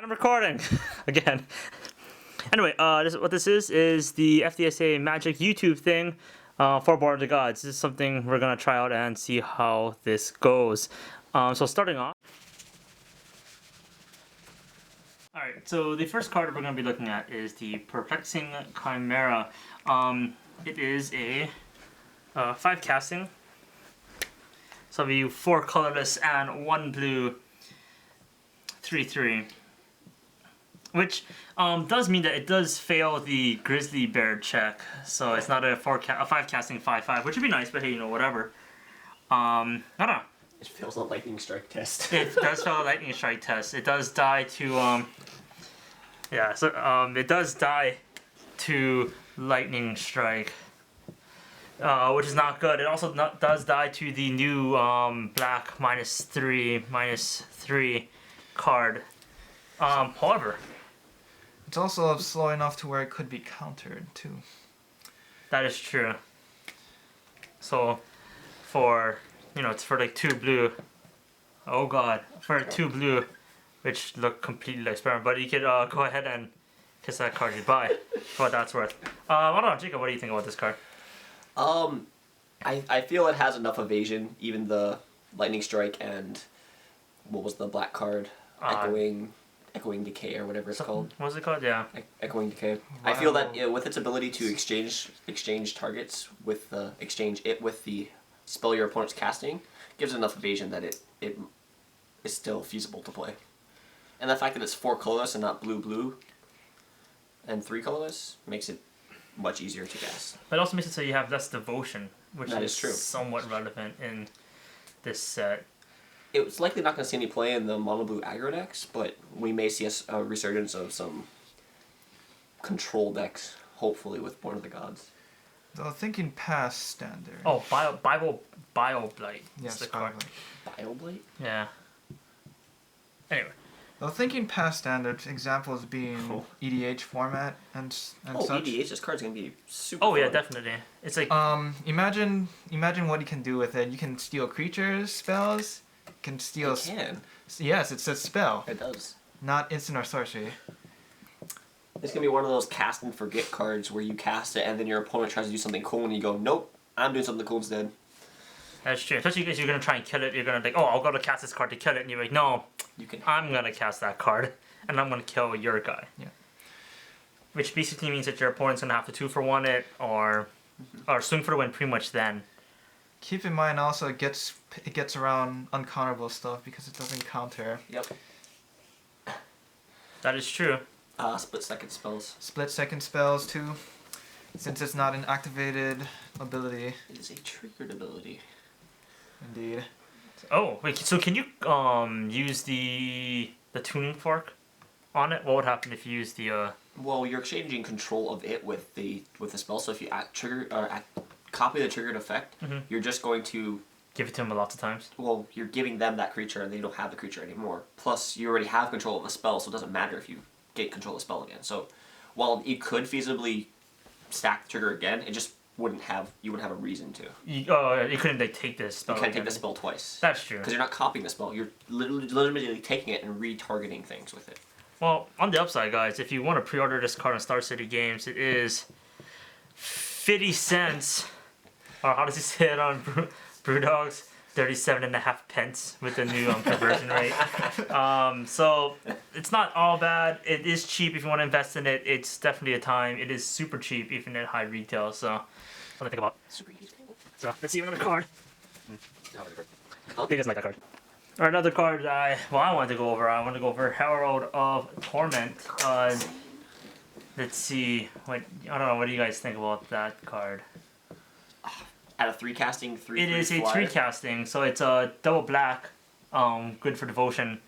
I'm recording again. Anyway, what this is the FDSA Magic YouTube thing for Born of the Gods. This is something we're gonna try out and see how this goes. So starting off. Alright, so the first card we're going to be looking at is the Perplexing Chimera. It is a 5 casting. So it'll be 4 colorless and 1 blue, 3/3. Which does mean that it does fail the Grizzly Bear check. So it's not a 5 casting 5/5, which would be nice, but hey, you know, whatever. I don't know. It fails a lightning strike test. It does fail a lightning strike test. It does die to yeah, so it does die to lightning strike, which is not good. It also does die to the new black -3/-3 card. However, it's also slow enough to where it could be countered too. That is true. So for it's for like 2 blue. Oh god, for 2 blue, which look completely like Sperm, but you could go ahead and kiss that card goodbye for what that's worth. I don't know, Jacob, what do you think about this card? I feel it has enough evasion, even the lightning strike and what was the black card? Echoing Decay or whatever it's called. What was it called? Yeah. Echoing Decay. Wow. I feel that with its ability to exchange targets with with the spell your opponent's casting, gives enough evasion that it is still feasible to play. And the fact that it's 4 colorless and not blue and 3 colorless makes it much easier to cast. But it also makes it so you have less devotion, which is true. Somewhat relevant in this set. It's likely not going to see any play in the mono blue aggro decks, but we may see a resurgence of some control decks, hopefully, with Born of the Gods. Though thinking past standard. Oh, Bioblight. Yes, the card. Bioblight? Yeah. Anyway. Though thinking past standard, examples being EDH format and such. EDH, this card's gonna be super. Oh fun. yeah, definitely. It's like imagine what you can do with it. You can steal creatures, spells. You can steal. It can. Yes, it's a spell. It does. Not instant or sorcery. It's gonna be one of those cast and forget cards where you cast it and then your opponent tries to do something cool and you go, nope, I'm doing something cool instead. That's true. Especially because you're gonna try and kill it. You're gonna think, oh, I'll go to cast this card to kill it, and you're like, no, I'm gonna cast that card, and I'm gonna kill your guy. Yeah. Which basically means that your opponent's gonna have to 2-for-1 it or swing for the win pretty much then. Keep in mind also it gets around uncounterable stuff because it doesn't counter. Yep. That is true. Split-second spells. Split-second spells too, since it's not an activated ability. It is a triggered ability. Indeed. Oh wait, so can you use the tuning fork on it? What would happen if you use the Well, you're exchanging control of it with the spell. So if you copy the triggered effect, you're just going to give it to them lots of times. Well, you're giving them that creature, and they don't have the creature anymore. Plus, you already have control of the spell, so it doesn't matter if you get control of the spell again. So, while you could feasibly stack the trigger again, it just you wouldn't have a reason to. You couldn't take this spell. You can't take the spell twice. That's true. Because you're not copying the spell. You're literally taking it and retargeting things with it. Well, on the upside, guys, if you want to pre-order this card on Star City Games, it is 50 cents. Or how does he say it on Brewdog's? 37.5 pence with the new conversion rate. So it's not all bad. It is cheap if you want to invest in it. It's definitely a time. It is super cheap even at high retail. So what do I think about? Super easy. So let's see another card. He doesn't like that card. Alright, another card I wanted to go over. I want to go over Herald of Torment. Let's see. I don't know. What do you guys think about that card? At a 3 casting, 3/3 It is a flyer. 3 casting, so it's a double black, good for devotion.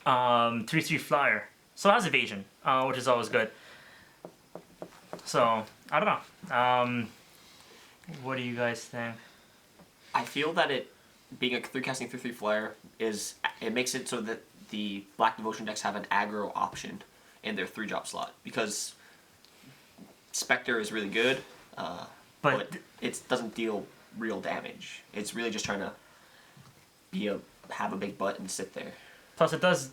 3/3 flyer, so it has evasion, which is always good. So I don't know. What do you guys think? I feel that it being a 3 casting 3/3 flyer it makes it so that the black devotion decks have an aggro option in their 3-drop slot because Spectre is really good. But it doesn't deal real damage. It's really just trying to have a big butt and sit there. Plus, it does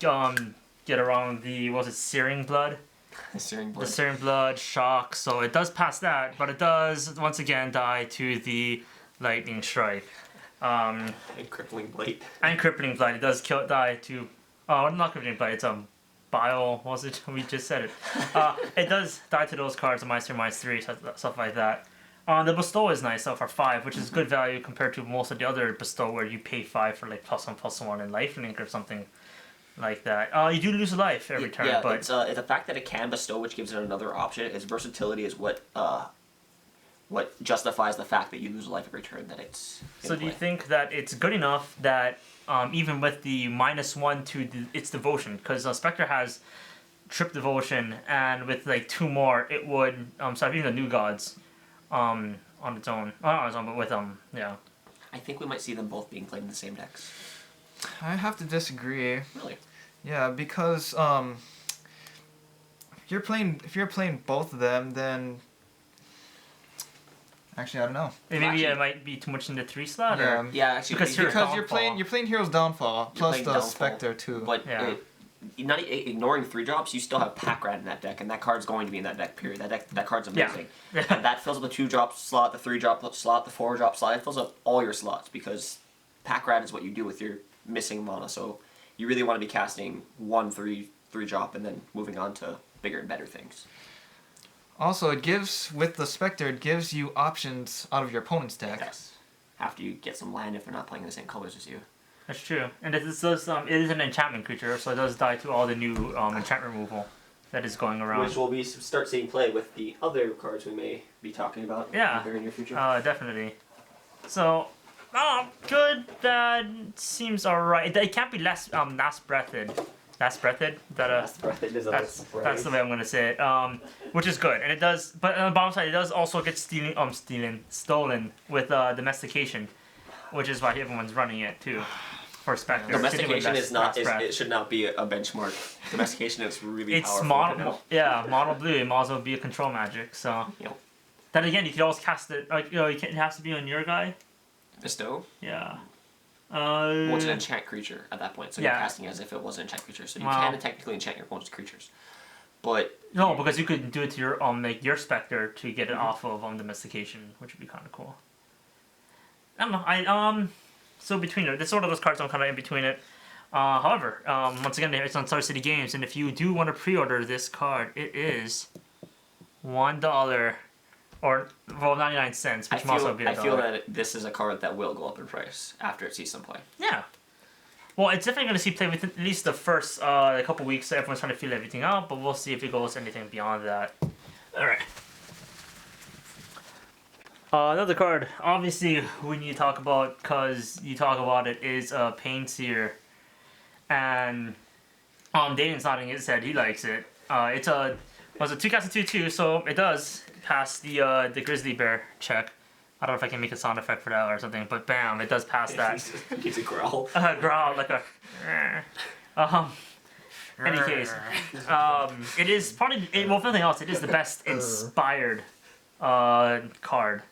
get around the, what was it, Searing Blood? Searing The blood. Searing Blood, Shock, so it does pass that, but it does, once again, die to the Lightning Strike. And crippling blight. And Crippling Blight, it does die to, oh, not Crippling Blight, it's Bile, what was it? We just said it. It does die to those cards, -3, stuff like that. The Bestow is nice though for 5, which is good value compared to most of the other Bestow where you pay 5 for like +1/+1 and lifelink or something like that. You do lose a life every turn, Yeah, but it's the fact that it can bestow, which gives it another option. Its versatility is what justifies the fact that you lose a life every turn. That it's. So do you think that it's good enough that even with the -1 to its devotion, because Spectre has Trip Devotion, and with like 2 more, it would so even the New Gods, on its own, not on its own, but with yeah. I think we might see them both being played in the same decks. I have to disagree. Really? Yeah, because if you're playing both of them, then actually I don't know. Maybe Actually- it might be too much in the 3 slot. Yeah. Or, Yeah, actually, Because you're- Hero's Because Downfall. you're playing Hero's Downfall plus playing the Downfall, Spectre too. but Yeah. you're not ignoring 3-drops. You still have Pack Rat in that deck, and that card's going to be in that deck. Period. That card's amazing. Yeah. And that fills up the 2-drop slot, the 3-drop slot, the 4-drop slot. It fills up all your slots because Pack Rat is what you do with your missing mana. So you really want to be casting 1 3-drop and then moving on to bigger and better things. Also, it gives with the Spectre, it gives you options out of your opponent's deck. Yes. After you get some land if they're not playing the same colors as you. That's true. And it does it is an enchantment creature, so it does die to all the new enchantment removal that is going around. Which will be start seeing play with the other cards we may be talking about in Yeah. the very near future. Definitely. So, good, bad, seems alright. It can't be less last breathed. Last breathed? That's the way I'm gonna say it. Which is good, and it does. But on the bottom side, it does also get stolen with domestication, which is why everyone's running it too. For Spectre. Domestication is not. It should not be a benchmark. Domestication is really It's powerful. mono. Yeah, mono blue. It might as well be a control magic. So. Yep. Then again, you can always cast it. Like it has to be on your guy. Bestow. Yeah. Well, it's an enchant creature at that point, so Yeah. you're casting as if it was an enchant creature. So you Wow. can technically enchant your opponent's creatures, but No, because you could do it to your like your Spectre to get it Mhm. off of domestication, which would be kind of cool. I don't know. So between it, this one of those cards I'm kind of in between it. However, once again, it's on Star City Games, and if you do want to pre-order this card, it is $1 or 99 cents, which might also be I feel $1. that this is a card that will go up in price after it sees some play. Yeah. Well, it's definitely going to see play within at least the first couple weeks. So everyone's trying to feel everything out, but we'll see if it goes anything beyond that. All right. Another card, obviously, we need to talk about because you talk about it is Pain Seer, and Dayton's nodding his head. He likes it. It's a 2-cast 2/2, so it does pass the Grizzly Bear check. I don't know if I can make a sound effect for that or something, but bam, it does pass that. He's a growl. Growl like a. Any case, it is probably well, if nothing else, it is the best inspired card,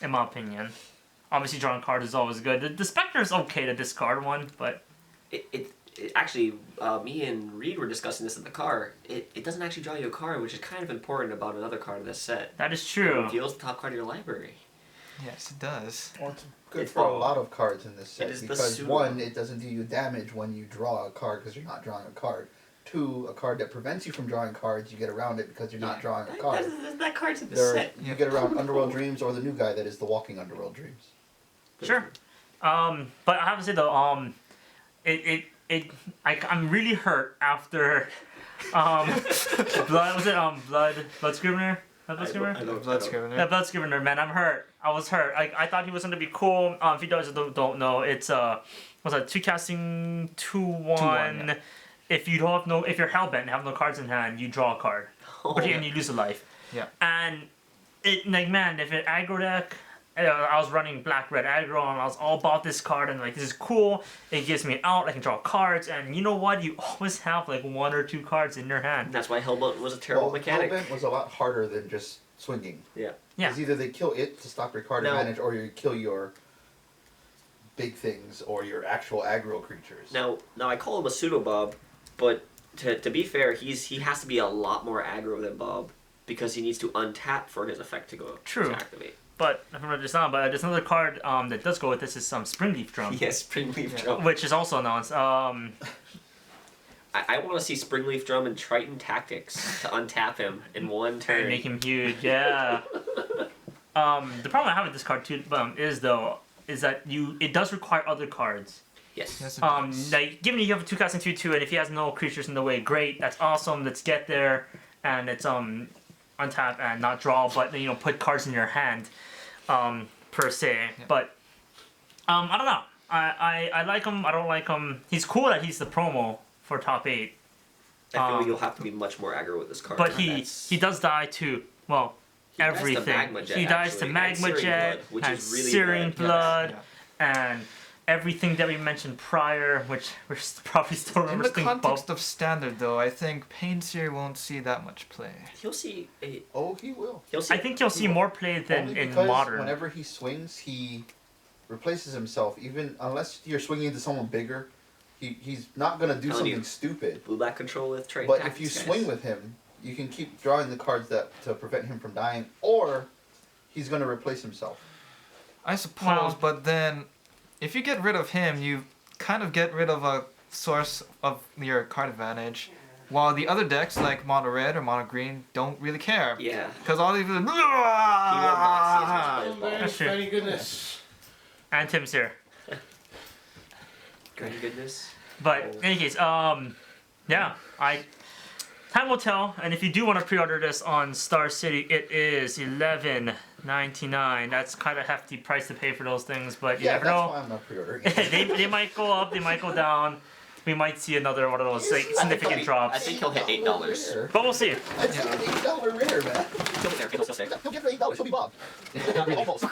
in my opinion. Obviously, drawing cards is always good. The Spectre is okay to discard one, but It actually, me and Reed were discussing this in the car. It doesn't actually draw you a card, which is kind of important about another card in this set. that is It true. reveals the top card of your library. Yes, it does. Well, it's good It's for a wrong. lot of cards in this set It is the because pseudo- one, it doesn't do you damage when you draw a card because you're not drawing a card. Two, a card that prevents you from drawing cards, you get around it because you're not drawing a card. That card's in the There, set. you get around Underworld Dreams or the new guy that is the Walking Underworld Dreams. Sure. But I have to say though, I'm really hurt after, Blood Scrivener? Blood Scrivener? Blood Scrivener. Yeah, Blood Scrivener, man, I'm hurt. I was hurt. I thought he was gonna be cool. If you guys don't know, it's was it 2-casting 2/1. 2/1, yeah. If you don't know, if you're hellbent and have no cards in hand, you draw a card, and you lose a life. Yeah. And it like man, if it aggro deck, I was running black red aggro and I was all about this card and like this is cool. It gives me out. I can draw cards, and you know what? You always have like 1 or 2 cards in your hand. That's why Hellbolt was a terrible mechanic. Hellbent was a lot harder than just swinging. Yeah. Yeah. Because either they kill it to stop your card Now- advantage, or you kill your big things or your actual aggro creatures. Now I call him a pseudo Bob, but to be fair, he has to be a lot more aggro than Bob because he needs to untap for his effect to go True. to activate. But there's another card that does go with this is some Springleaf Drum. Yes, Springleaf Drum. Which is also announced. I want to see Springleaf Drum and Triton Tactics to untap him in one turn. Make him huge, yeah. The problem I have with this card too is that it does require other cards. Yes. Yes, it does. Like given you have a 2-cast and 2/2, and if he has no creatures in the way, great. That's awesome. Let's get there, and it's untap and not draw, but put cards in your hand, per se. Yeah. But I don't know. I like him. I don't like him. He's cool that he's the promo for top 8. I feel you'll have to be much more aggro with this card. But he does die to everything. He dies to Magma Jet, and Searing Blood, and everything that we mentioned prior, which we're probably still In remember. the context of standard, though, I think Pain Seer won't see that much play. He'll see. Oh, he will. He'll see. I think you'll see more play than Only in because modern. whenever he swings, he replaces himself. Even unless you're swinging into someone bigger, he's not gonna do Telling you. something stupid. Blue black control with Triton But Tactics. if you guys. swing with him, you can keep drawing the cards to prevent him from dying, or he's gonna replace himself. I suppose, Well- but then if you get rid of him, you kind of get rid of a source of your card advantage, while the other decks like mono red or mono green don't really care. Yeah. Because all these. He will not see as much play as Bob. That's true. Thank goodness. And Tim's here. Thank goodness. But in any case, time will tell. And if you do want to pre-order this on Star City, it is $11.99. That's kind of hefty price to pay for those things, but you Yeah, never that's know. why I'm not pre-ordering. they might go up, they might go down. We might see another one of those like, significant I drops. think he'll hit $8. Rare. But we'll see. I'd say an $8 rare, man. He'll get there. He'll still stick. He'll get $8. He'll be Bob. Almost.